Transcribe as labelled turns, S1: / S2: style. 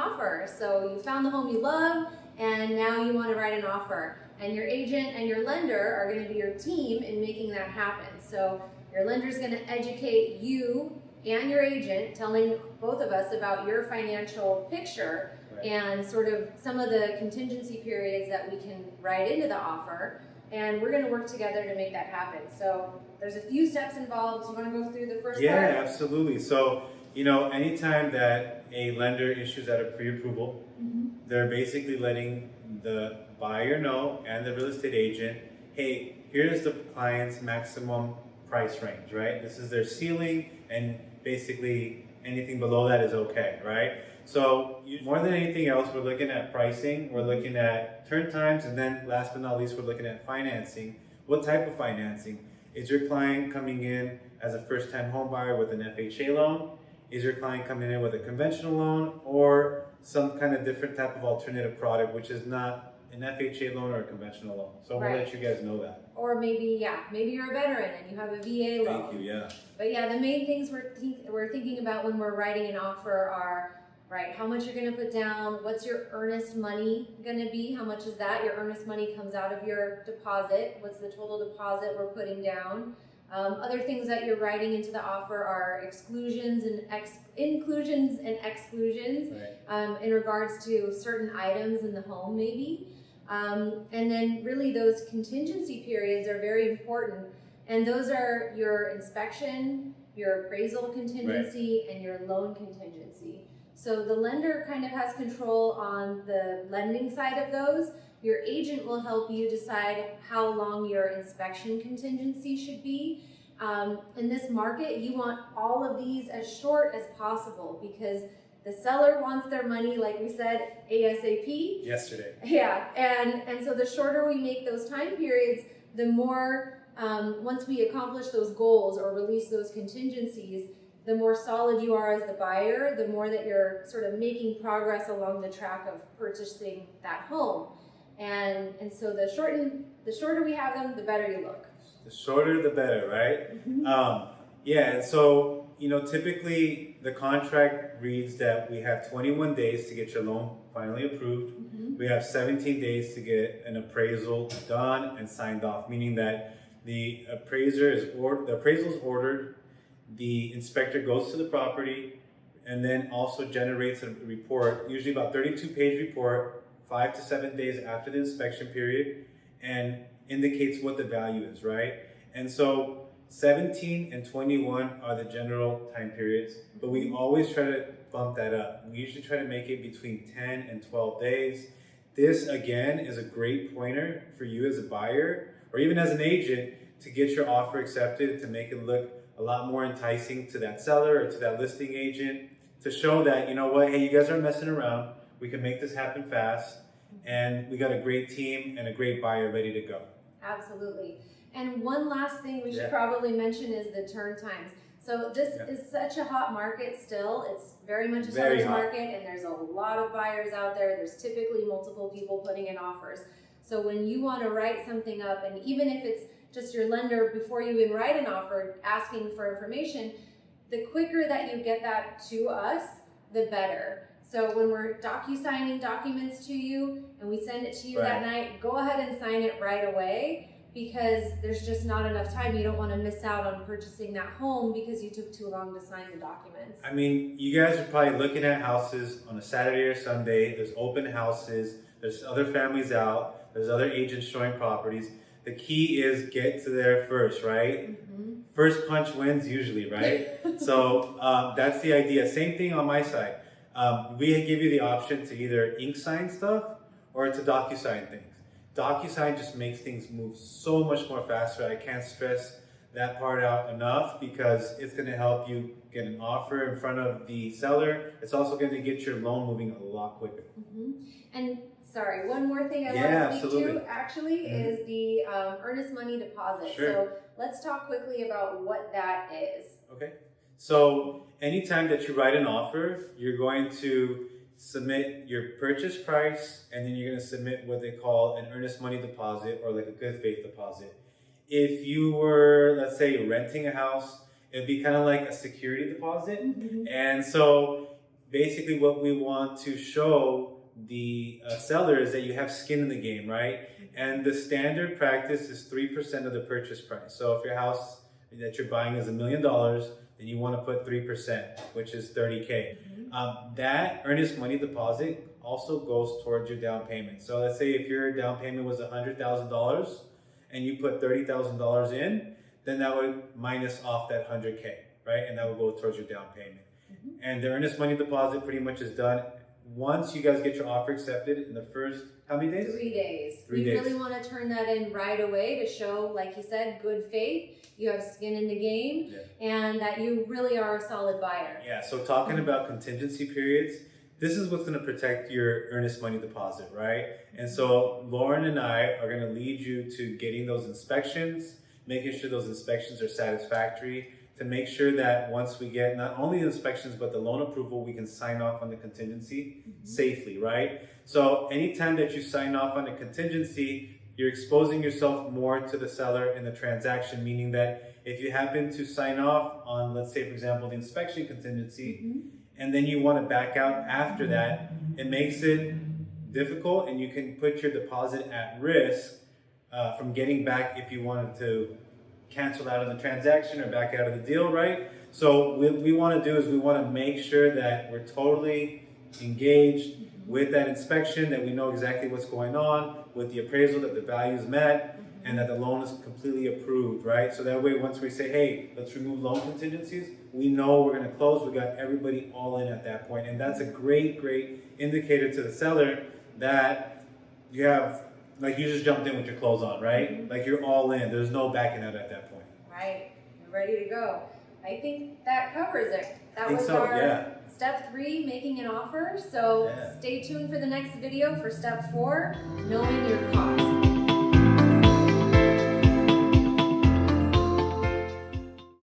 S1: offer. So you found the home you love, and now you want to write an offer. And your agent and your lender are going to be your team in making that happen. So your lender is going to educate you and your agent, telling both of us about your financial picture and sort of some of the contingency periods that we can write into the offer. And we're going to work together to make that happen. So there's a few steps involved. Do you want to go through the first part?
S2: Yeah, absolutely. So, anytime that a lender issues out a pre-approval, they're basically letting the buyer know and the real estate agent, hey, here's the client's maximum price range, right? This is their ceiling, and basically anything below that is okay, right? So more than anything else, we're looking at pricing, we're looking at turn times, and then last but not least, we're looking at financing. What type of financing? Is your client coming in as a first-time home buyer with an FHA loan? Is your client coming in with a conventional loan, or some kind of different type of alternative product, which is not an FHA loan or a conventional loan? So we'll let you guys know that.
S1: Or maybe you're a veteran and you have a VA loan.
S2: Thank you, yeah.
S1: But yeah, the main things we're thinking about when we're writing an offer are, right, how much you're going to put down, what's your earnest money going to be, how much is that? Your earnest money comes out of your deposit. What's the total deposit we're putting down? Other things that you're writing into the offer are exclusions and inclusions and exclusions in regards to certain items in the home, maybe. And then really those contingency periods are very important. And those are your inspection, your appraisal contingency, and your loan contingency. So the lender kind of has control on the lending side of those. Your agent will help you decide how long your inspection contingency should be. In this market, you want all of these as short as possible because the seller wants their money, like we said, ASAP.
S2: Yesterday.
S1: Yeah, and so the shorter we make those time periods, the more, once we accomplish those goals or release those contingencies, the more solid you are as the buyer, the more that you're sort of making progress along the track of purchasing that home. And so the shorter we have them, the better you look.
S2: The shorter, the better, right? Yeah, and so, typically the contract reads that we have 21 days to get your loan finally approved. We have 17 days to get an appraisal done and signed off, meaning that the appraisal is ordered, the inspector goes to the property, and then also generates a report, usually about 32-page report, 5 to 7 days after the inspection period, and indicates what the value is, right? And so 17 and 21 are the general time periods, but we always try to bump that up. We usually try to make it between 10 and 12 days. This, again, is a great pointer for you as a buyer, or even as an agent, to get your offer accepted, to make it look a lot more enticing to that seller or to that listing agent, to show that, hey, you guys aren't messing around. We can make this happen fast, and we got a great team and a great buyer ready to go.
S1: Absolutely. And one last thing we should probably mention is the turn times. So this is such a hot market still. It's very much a seller's market, and there's a lot of buyers out there. There's typically multiple people putting in offers. So when you want to write something up, and even if it's just your lender, before you even write an offer, asking for information, the quicker that you get that to us, the better. So when we're docu-signing documents to you and we send it to you that night, go ahead and sign it right away, because there's just not enough time. You don't want to miss out on purchasing that home because you took too long to sign the documents.
S2: I mean, you guys are probably looking at houses on a Saturday or Sunday. There's open houses. There's other families out. There's other agents showing properties. The key is get to there first, right? First punch wins usually, right? So that's the idea. Same thing on my side. We give you the option to either ink sign stuff or to docu-sign things. DocuSign just makes things move so much more faster. I can't stress that part out enough, because it's going to help you get an offer in front of the seller. It's also going to get your loan moving a lot quicker.
S1: And sorry, one more thing I want to speak to actually is the earnest money deposit. So let's talk quickly about what that is. Okay.
S2: So anytime that you write an offer, you're going to submit your purchase price, and then you're going to submit what they call an earnest money deposit, or like a good faith deposit. If you were, let's say, renting a house, it'd be kind of like a security deposit. And so basically what we want to show the seller is that you have skin in the game, right? And the standard practice is 3% of the purchase price. So if your house that you're buying is $1 million, then you want to put 3%, which is $30K. That earnest money deposit also goes towards your down payment. So let's say if your down payment was $100,000 and you put $30,000 in, then that would minus off that 100K, right? And that would go towards your down payment. And the earnest money deposit pretty much is done once you guys get your offer accepted in the first, how many days?
S1: 3 days.
S2: 3
S1: We
S2: days.
S1: really want to turn that in right away to show, like you said, good faith, you have skin in the game, and that you really are a solid buyer.
S2: Yeah, so talking about contingency periods, this is what's going to protect your earnest money deposit, right? And so Lauren and I are going to lead you to getting those inspections, making sure those inspections are satisfactory, to make sure that once we get not only the inspections but the loan approval, we can sign off on the contingency safely, right? So anytime that you sign off on a contingency, you're exposing yourself more to the seller in the transaction, meaning that if you happen to sign off on, let's say, for example, the inspection contingency, and then you want to back out after that, it makes it difficult and you can put your deposit at risk from getting back if you wanted to cancel out of the transaction or back out of the deal, right? So what we want to do is we want to make sure that we're totally engaged with that inspection, that we know exactly what's going on, with the appraisal, that the value is met, and that the loan is completely approved, right? So that way, once we say, hey, let's remove loan contingencies, we know we're going to close. We got everybody all in at that point. And that's a great, great indicator to the seller that you have, like, you just jumped in with your clothes on, right? Like, you're all in. There's no backing out at that point.
S1: Right. You're ready to go. I think that covers it. That was
S2: so,
S1: our
S2: yeah.
S1: step 3, making an offer. So stay tuned for the next video for step 4, knowing your